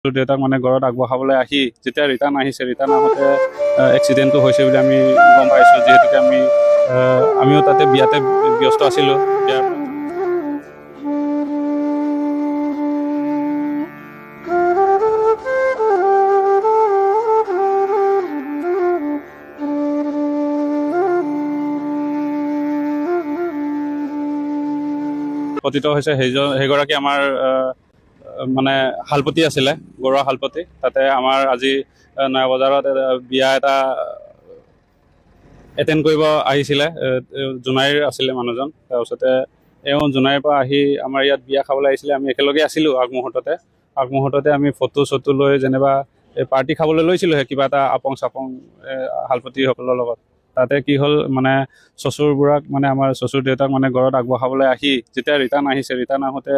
দেউতাক মানে ঘৰত আগবঢ়াবলৈ আহি যেতিয়া ৰিটাৰ্ণ আহিছে, ৰিটাৰ্ণ আহোঁতে এক্সিডেণ্টটো হৈছে বুলি আমি গম পাইছোঁ। যিহেতুকে আমিও তাতে বিয়াতে ব্যস্ত আছিলোঁ। বিয়াৰ পতিত হৈছে সেইগৰাকী আমাৰ মানে শালপতি আছিলে, গৰুৱা শালপতি। তাতে আমাৰ আজি নয়াবজাৰত বিয়া এটা এটেণ্ড কৰিব আহিছিলে। জোনাইৰ আছিলে মানুহজন। তাৰপিছতে জোনাইৰ পৰা আহি আমাৰ ইয়াত বিয়া খাবলৈ আহিছিলে। আমি একেলগে আছিলোঁ আগমুহূৰ্ততে আমি ফটো চটো লৈ যেনিবা পাৰ্টি খাবলৈ লৈছিলোঁহে কিবা এটা আপং চাপং শালপতিসকলৰ লগত। তাতে কি হ'ল মানে চচুৰবোৰাক মানে আমাৰ চচুৰ দেউতাক মানে ঘৰত আগবঢ়াবলৈ আহি যেতিয়া ৰিটাৰ্ণ আহিছে, ৰিটাৰ্ণ আহোঁতে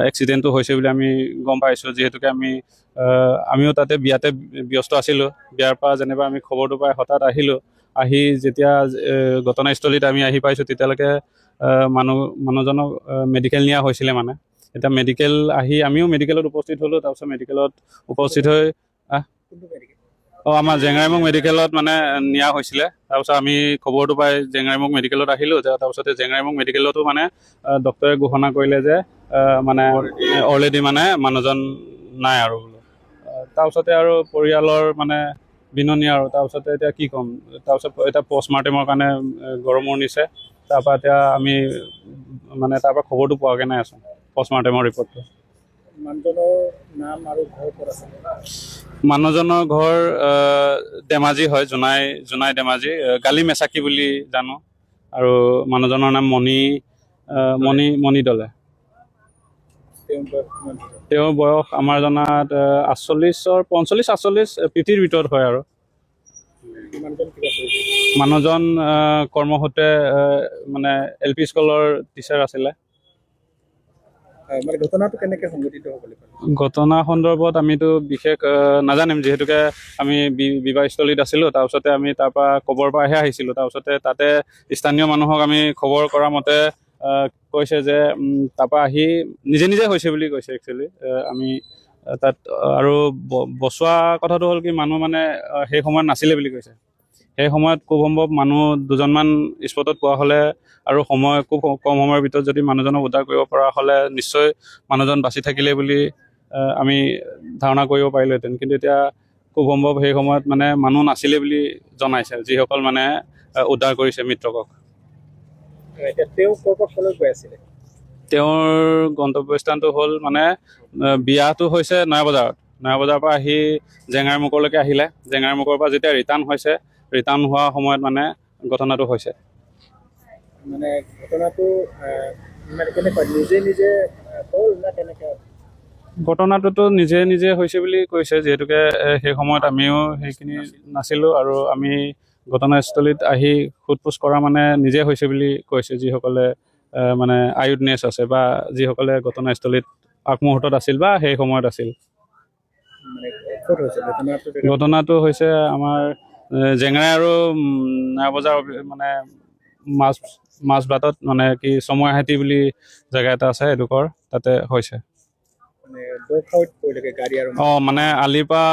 এক্সিডেণ্টটো হৈছে বুলি আমি গম পাইছোঁ। যিহেতুকে আমিও তাতে বিয়াতে ব্যস্ত আছিলোঁ। বিয়াৰ পৰা যেনিবা আমি খবৰটো পাই হঠাৎ আহি যেতিয়া ঘটনাস্থলীত আমি আহি পাইছোঁ, তেতিয়ালৈকে মানুহজনক মেডিকেল নিয়া হৈছিলে মানে। এতিয়া মেডিকেল আহি আমিও মেডিকেলত উপস্থিত হ'লোঁ। তাৰপিছত মেডিকেলত উপস্থিত হৈ আমাৰ জেংৰাইমুখ মেডিকেলত মানে নিয়া হৈছিলে। তাৰপিছত আমি খবৰটো পাই জেংৰাইমুখ মেডিকেলত আহিলোঁ। তাৰপিছতে জেংৰাইমুখ মেডিকেলতো মানে ডক্টৰে ঘোষণা কৰিলে যে মানে অলৰেডি মানে মানুহজন নাই আৰু বোলো। তাৰপিছতে আৰু পৰিয়ালৰ মানে বিননি আৰু তাৰপিছতে এতিয়া কি ক'ম, তাৰপিছত এতিয়া পষ্টমাৰ্টেমৰ কাৰণে গড়মূৰ নিছে। তাৰপৰা এতিয়া আমি মানে তাৰপৰা খবৰটো পোৱাগৈ নাই আছোঁ পষ্টমাৰ্টেমৰ ৰিপৰ্টটো। মানুহজনৰ নাম আৰু ঘৰ ক'ত আছে? মানুহজনৰ ঘৰ ধেমাজি হয়, জোনাই ধেমাজি, গালি মেচাকি বুলি জানো। আৰু মানুহজনৰ নাম মণি দলে। তেওঁৰ বয়স আমাৰ জনাত 45-48 পিঠিৰ ভিতৰত হয় আৰু। মানুহজন কৰ্মসূত্ৰে মানে LP স্কুলৰ টিচাৰ আছিলে। ঘটনাটো কেনেকৈ সংঘটিত হ'বলৈ পালে? ঘটনা সন্দৰ্ভত আমিতো বিশেষ নাজানিম, যিহেতুকে আমি বিবাহস্থলীত আছিলোঁ। তাৰপিছতে আমি তাৰপৰা খবৰ পৰাহে আহিছিলোঁ। তাৰপিছতে তাতে স্থানীয় মানুহক আমি খবৰ কৰা মতে কৈছে যে তাৰপৰা আহি নিজে হৈছে বুলি কৈছে একচুৱেলি। আমি তাত আৰু বচোৱা কথাটো হ'ল কি, মানুহ মানে সেই সময়ত নাছিলে বুলি কৈছে। সেই সময়ত খুব সম্ভৱ মানুহ দুজনমান স্পটত পোৱা হ'লে আৰু খুব কম সময়ৰ ভিতৰত যদি মানুহজনক উদ্ধাৰ কৰিব পৰা হ'লে নিশ্চয় মানুহজন বাচি থাকিলে বুলি আমি ধাৰণা কৰিব পাৰিলোহেঁতেন। কিন্তু এতিয়া খুব সম্ভৱ সেই সময়ত মানে মানুহ নাছিলে বুলি জনাইছে যিসকল মানে উদ্ধাৰ কৰিছে মৃতকক। তেওঁৰ গন্তব্যস্থানটো হ'ল মানে বিয়াটো হৈছে নয়াবজাৰৰ পৰা আহি জেংৰাইমুখলৈকে আহিলে। জেংৰাইমুখৰ পৰা যেতিয়া ৰিটাৰ্ণ হোৱা সময়ত মানে ঘটনাটো হৈছে। মানে ঘটনাটো কেনেকুৱা, নিজে হ'ল না কেনেকৈ? ঘটনাটোতো নিজে হৈছে বুলি কৈছে, যিহেতুকে সেই সময়ত আমিও সেইখিনি নাছিলোঁ। আৰু আমি ঘটনাস্থলীত আহি সোধ-পোছ কৰা মানে নিজে হৈছে বুলি কৈছে যিসকলে মানে আইউটনেছ আছে বা যিসকলে ঘটনাস্থলীত আগমুহূৰ্তত আছিল বা সেই সময়ত আছিল। ঘটনাটো হৈছে আমাৰ জেংৰাই আৰু নয়াবজাৰ মানে মাজবাটত মানে কি চমুৱাহাটী বুলি জেগা এটা আছে, এডোখৰ তাতে হৈছে। মানে আলিৰ পৰা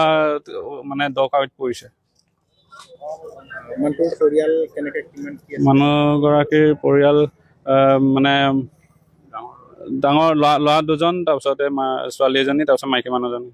মানে দকাৱিত পৰিছে। মানুহগৰাকীৰ পৰিয়াল মানে ডাঙৰ ল'ৰা দুজন, তাৰপিছতে ছোৱালী এজনী, তাৰপিছত মাইকী মানুহজনী।